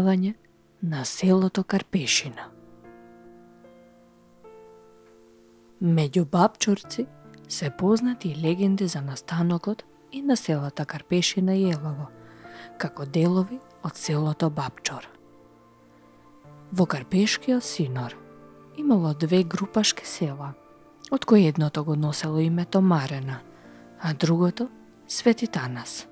настанување на селото Карпешина. Меѓу Бапчорци се познати и легенди за настанокот и на селата Карпешина и Елово, како делови од селото Бапчор. Во Карпешкиот синор имало две групашки села, од кои едното го носело името Марена, а другото Свети Танас.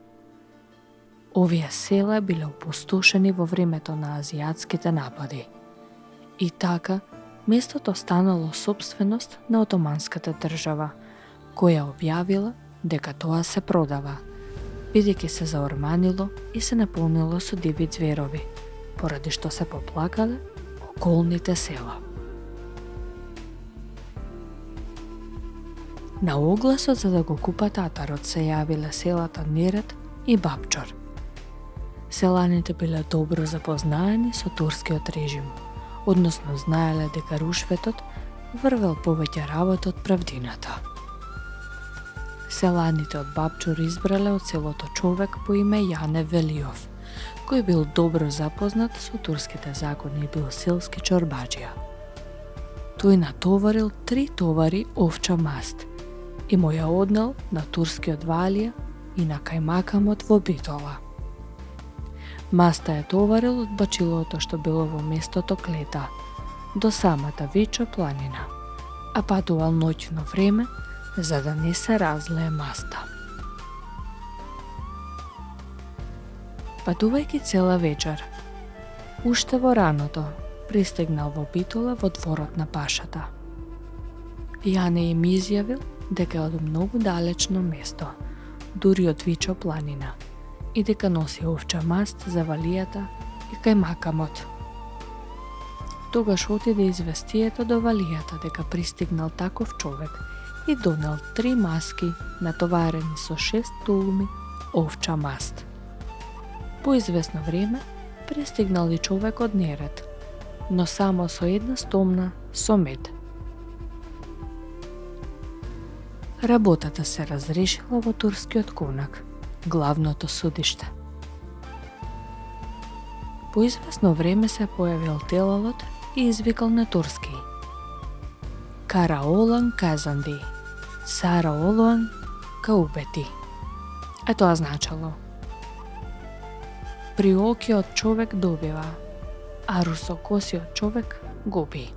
Овие села биле опустошени во времето на азијатските напади. И така, местото станало собственост на Отоманската држава, која објавила дека тоа се продава, бидејќи се заорманило и се наполнило со диви ѕверови, поради што се поплакале околните села. На огласот за да го купат атарот се јавиле селата Нерет и Бапчор. Селаните биле добро запознаени со турскиот режим, односно знаеле дека рушветот врвел повеќе работа од правдината. Селаните од Бапчор избрале од селото човек по име Јане Велиов, кој бил добро запознат со турските закони и бил селски чорбаџија. Тој натоварил 3 товари овча маст и му ја однел на турскиот Валија и на кајмакамот во Битола. Маста е товарил од бачилото што било во местото Клета, до самата Вечо планина, а патувал ноќно време за да не се разлее маста. Патувајќи цела вечер, уште во раното, пристигнал во Битола во дворот на пашата. Јане им изјавил дека е од многу далечно место, дури од Вичо планина, и дека носи овча маст за Валијата и кајмакамот. Тогаш отиде известието до Валијата дека пристигнал таков човек и донел 3 маски натоварени со 6 тулуми овча маст. По известно време пристигнал и човек од Нерет, но само со една стомна со мед. Работата се разрешила во турскиот конак, главното судиште. По известно време се појавил телалот и извикал на турски: Караолан казанди, Сараолан каубети. А тоа значало: приокиот човек добива, а русокосиот човек губи.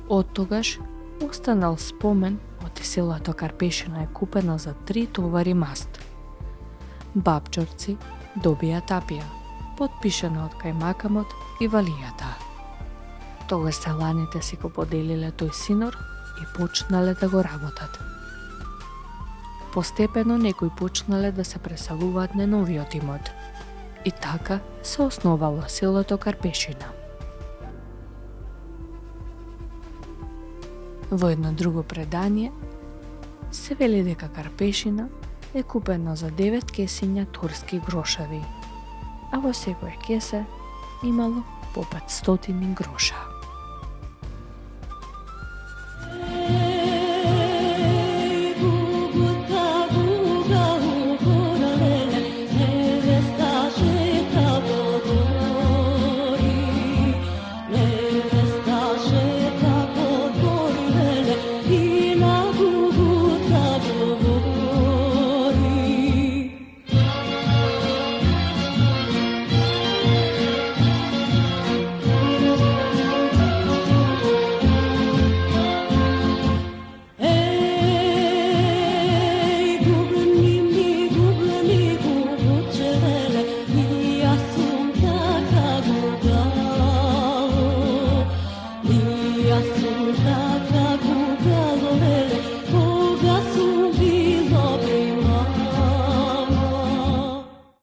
Од тогаш останал спомен од селото Карпешина е купено за 3 товари маст. Бапчорци добија тапија, потпишана од кајмакамот и Валијата. Тогаш селаните си го поделиле тој синор и почнале да го работат. Постепено некои почнале да се преселуваат на новиот имот и така се основало селото Карпешина. Во едно друго предание се вели дека Карпешина е купено за 9 кесиња турски грошеви, а во секоја кесе имало по 500 гроша.